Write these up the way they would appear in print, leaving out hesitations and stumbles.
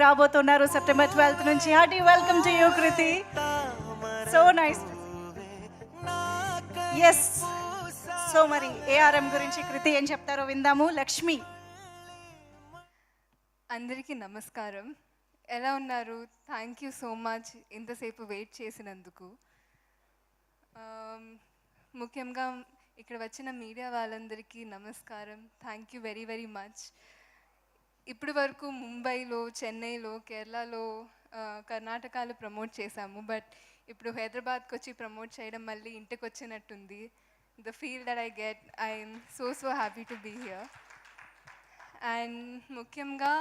రాబోతున్నారు September 12th నుంచి. Hearty welcome to you Krithi. So nice. Yes. So మరి ARM గురించి కృతి ఏం చెప్తారో విందాము. లక్ష్మి. అందరికీ నమస్కారం. ఎలా ఉన్నారు? థ్యాంక్ యూ సో మచ్ ఇంతసేపు వెయిట్ చేసినందుకు. ముఖ్యంగా ఇక్కడ వచ్చిన మీడియా వాళ్ళందరికీ నమస్కారం. Thank you very very much. ఇప్పటి వరకు ముంబైలో, చెన్నైలో, కేరళలో, కర్ణాటకలో ప్రమోట్ చేశాము. బట్ ఇప్పుడు హైదరాబాద్కి వచ్చి ప్రమోట్ చేయడం మళ్ళీ ఇంటికి వచ్చినట్టుంది. The feel that I get, I'm so happy to be here. And ముఖ్యంగా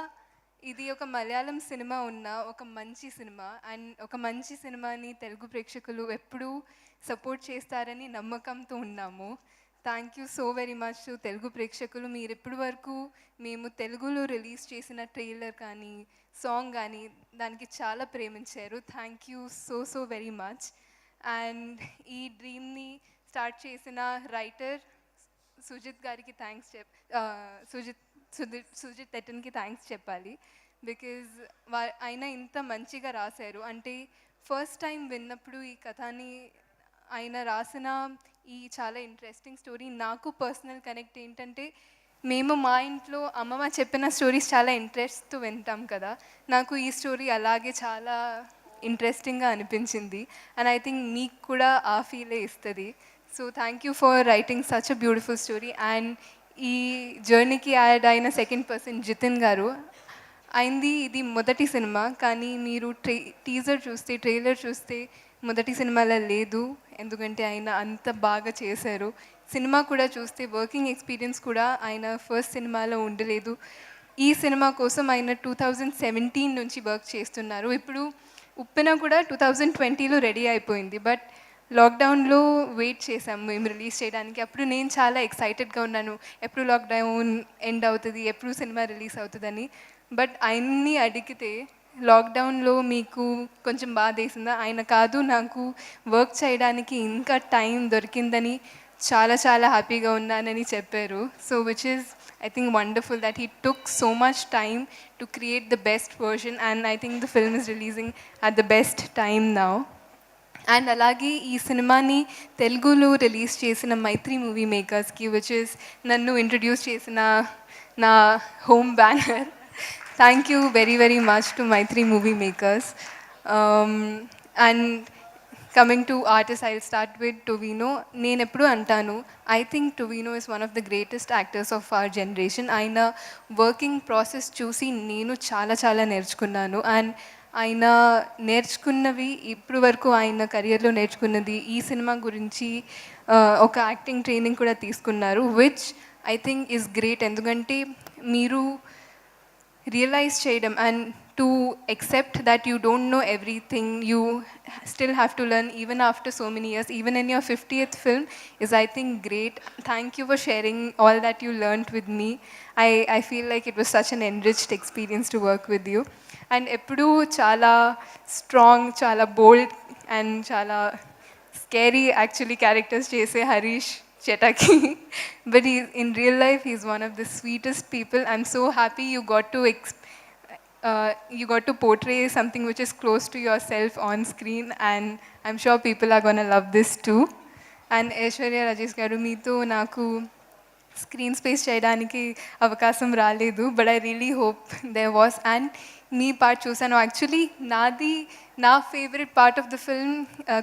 ఇది ఒక మలయాళం సినిమా ఉన్న ఒక మంచి సినిమా. అండ్ ఒక మంచి సినిమాని తెలుగు ప్రేక్షకులు ఎప్పుడూ సపోర్ట్ చేస్తారని నమ్మకంతో ఉన్నాము. Thank you so very much to Telugu ప్రేక్షకులు. మీరు ఇప్పటి వరకు మేము తెలుగులో రిలీజ్ చేసిన ట్రైలర్ కానీ, సాంగ్ కానీ దానికి చాలా ప్రేమించారు. Thank you so very much. And ఈ డ్రీమ్ని స్టార్ట్ చేసిన రైటర్ సుజిత్ గారికి థ్యాంక్స్ సుజిత్ తెట్టన్కి థ్యాంక్స్ చెప్పాలి. బికాజ్ ఆయన ఇంత మంచిగా రాశారు. అంటే ఫస్ట్ టైం విన్నప్పుడు ఈ కథని ఆయన రాసిన ఈ చాలా ఇంట్రెస్టింగ్ స్టోరీ నాకు పర్సనల్ కనెక్ట్ ఏంటంటే, మేము మా ఇంట్లో అమ్మమ్మ చెప్పిన స్టోరీస్ చాలా ఇంట్రెస్ట్తో వింటాం కదా. నాకు ఈ స్టోరీ అలాగే చాలా ఇంట్రెస్టింగ్గా అనిపించింది. అండ్ ఐ థింక్ మీకు కూడా ఆ ఫీలే ఇస్తుంది. So thank you for writing such a beautiful story. And ఈ జర్నీకి యాడ్ అయిన సెకండ్ పర్సన్ జితిన్ గారు. అయింది ఇది మొదటి సినిమా, కానీ మీరు ట్రైలర్ చూస్తే మొదటి సినిమాలో లేదు. ఎందుకంటే ఆయన అంత బాగా చేశారు. సినిమా కూడా చూస్తే వర్కింగ్ ఎక్స్పీరియన్స్ కూడా ఆయన ఫస్ట్ సినిమాలో ఉండలేదు. ఈ సినిమా కోసం ఆయన 2017 నుంచి వర్క్ చేస్తున్నారు. ఇప్పుడు ఉప్పెన కూడా 2020లో రెడీ అయిపోయింది. బట్ లాక్డౌన్లో వెయిట్ చేసాము మేము రిలీజ్ చేయడానికి. అప్పుడు నేను చాలా ఎక్సైటెడ్గా ఉన్నాను, ఎప్పుడు లాక్డౌన్ ఎండ్ అవుతుంది, ఎప్పుడు సినిమా రిలీజ్ అవుతుందని. బట్ ఆయన్ని అడిగితే లాక్డౌన్లో మీకు కొంచెం బాధ వేసిందా? ఆయన కాదు, నాకు వర్క్ చేయడానికి ఇంకా టైం దొరికిందని చాలా హ్యాపీగా ఉన్నానని చెప్పారు. So which is I think wonderful that he took so much time to create the best version, and I think the film is releasing at the best time now. And అలాగే ఈ సినిమాని తెలుగులో release చేసిన Mythri movie మేకర్స్కి, which is నన్ను introduce చేసిన నా home banner. Thank you very much to Mythri movie makers. And coming to artist, I will start with Tovino. నేను ఎప్పుడు అంటాను, I think Tovino is one of the greatest actors of our generation. ఆయన working process చూసి నేను చాలా నేర్చుకున్నాను. అండ్ ఆయన నేర్చుకున్నవి ఇప్పుడు వరకు ఆయన కెరియర్లో నేర్చుకున్నది ఈ సినిమా గురించి ఒక యాక్టింగ్ ట్రైనింగ్ కూడా తీసుకున్నారు, which I think is great. ఎందుకంటే మీరు రియలైజ్ చేయడం and to accept that you don't know everything, you still have to learn even after so many years, even in your 50th film, is I think great. Thank you for sharing all that you learned with me. I feel like it was such an enriched experience to work with you. And ఎప్పుడు చాలా strong, చాలా బోల్డ్ and చాలా scary actually characters చేసే Harish Chetaki, but in real life he's one of the sweetest people. I'm so happy you got to portray something which is close to yourself on screen, and I'm sure people are going to love this too. And Aishwarya Rajesh garu, meeto naku screen space చేయడానికి అవకాశం రాలేదు, but I really hope there was. And మీ part చూసాను. Actually నా favourite part of the film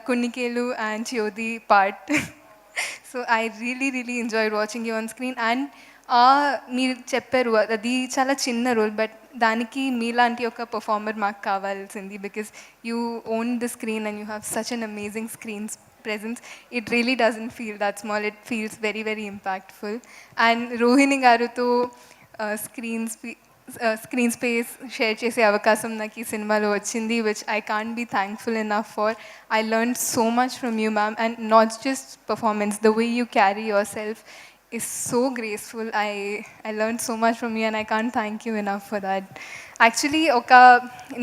కున్నికేలు and Jyothi part. So I really enjoyed watching you on screen. And మీరు చెప్పారు అది చాలా చిన్న రోల్, బట్ దానికి మీలాంటి ఒక పర్ఫార్మర్ మాకు కావాల్సింది. Because you own the screen and you have such an amazing screens presence. It really doesn't feel that small, it feels very impactful. And Rohini garu to screen space share chese avakasam నాకు ఈ సినిమాలో వచ్చింది, which I can't be thankful enough for. I learned so much from you, ma'am, and not just performance, the way you carry yourself is so graceful. I learned so much from you, and I can't thank you enough for that. Actually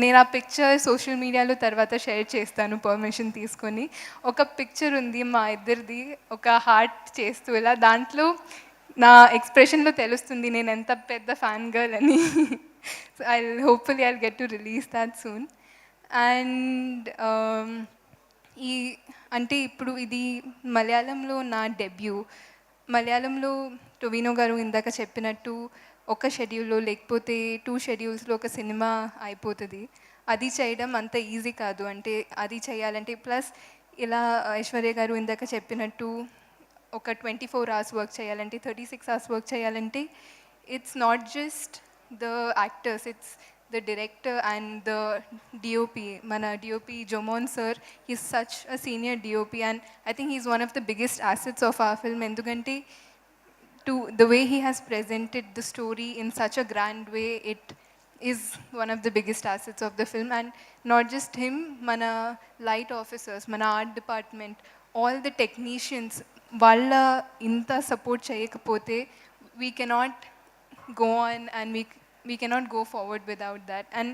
నేను ఆ picture social మీడియాలో తర్వాత share చేస్తాను permission తీసుకొని. ఒక picture ఉంది మా ఇద్దరిది, ఒక హార్ట్ చేస్తూ ఇలా. దాంట్లో నా ఎక్స్ప్రెషన్లో తెలుస్తుంది నేను ఎంత పెద్ద ఫ్యాన్ గర్ల్ అని. So I'll get to release that soon. And ఈ అంటే ఇప్పుడు ఇది మలయాళంలో నా డెబ్యూ. మలయాళంలో టొవినో గారు ఇందాక చెప్పినట్టు ఒక షెడ్యూల్లో లేకపోతే 2 షెడ్యూల్స్లో ఒక సినిమా అయిపోతుంది. అది చేయడం అంత ఈజీ కాదు. అంటే అది చేయాలంటే ప్లస్ ఇలా ఐశ్వర్య గారు ఇందాక చెప్పినట్టు ఒక 24 అవర్స్ వర్క్ చేయాలంటే 36 అవర్స్ వర్క్ చేయాలంటే it's not just the actors, it's the director and the DOP. Mana DOP Jomon sir, he's such a senior DOP and I think he's one of the biggest assets of our film. Endukante to the way he has presented the story in such a grand way, it is one of the biggest assets of the film. And not just him, mana light officers, mana art department, all the technicians, valla inta support cheyakapote we cannot go on and we cannot go forward without that. And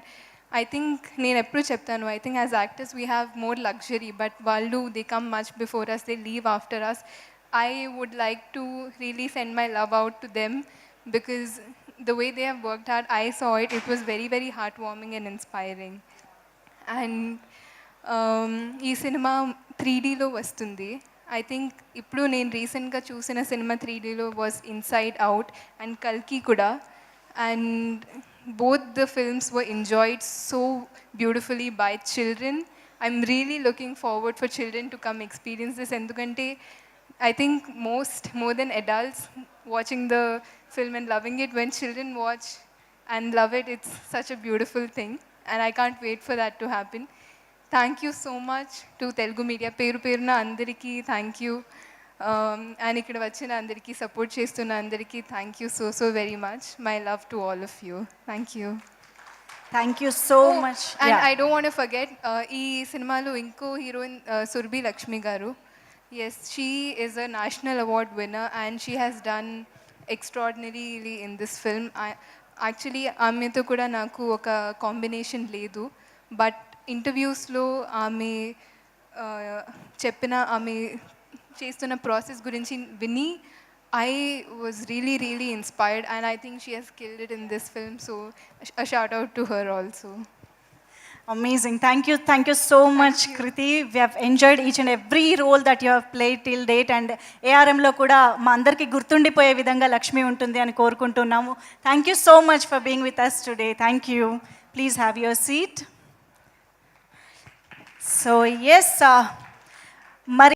I think నేను ఎప్పుడు చెప్తాను, I think as actors we have more luxury, but వాళ్ళు they come much before us, they leave after us. I would like to really send my love out to them because the way they have worked hard, I saw it, it was very very heartwarming and inspiring. And ఈ cinema 3Dలో వస్తుంది. I think ఇప్పుడు నేను రీసెంట్గా చూసిన cinema 3Dలో was inside out and కల్కి కూడా. And both the films were enjoyed so beautifully by children. I'm really looking forward for children to come experience this. ఎందుకంటే I think more than adults watching the film and loving it, when children watch and love it, it's such a beautiful thing and I can't wait for that to happen. Thank you so much to Telugu media. Peru peruna andariki thank you. And ikkada vachina andariki support chestunna andariki thank you so very much. My love to all of you. Thank you. Thank you so much. And I don't want to forget ee సినిమాలో ఇంకో heroine Surabhi Lakshmi గారు. Yes, she is a national award winner and she has done extraordinarily in this film. Actually ఆమెతో కూడా నాకు ఒక combination లేదు, but ఇంటర్వ్యూస్లో ఆమె చెప్పిన ఆమె చేస్తున్న ప్రాసెస్ గురించి విని I was really inspired and I think she has killed it in this film. So a shout out to her also. Amazing. Thank you so much, Kriti. We have enjoyed each and every role that you have played till date. And ARMలో కూడా మా అందరికీ గుర్తుండిపోయే విధంగా లక్ష్మి ఉంటుంది అని కోరుకుంటున్నాము. Thank you so much for being with us today. Thank you. Please have your seat. So yes, మరి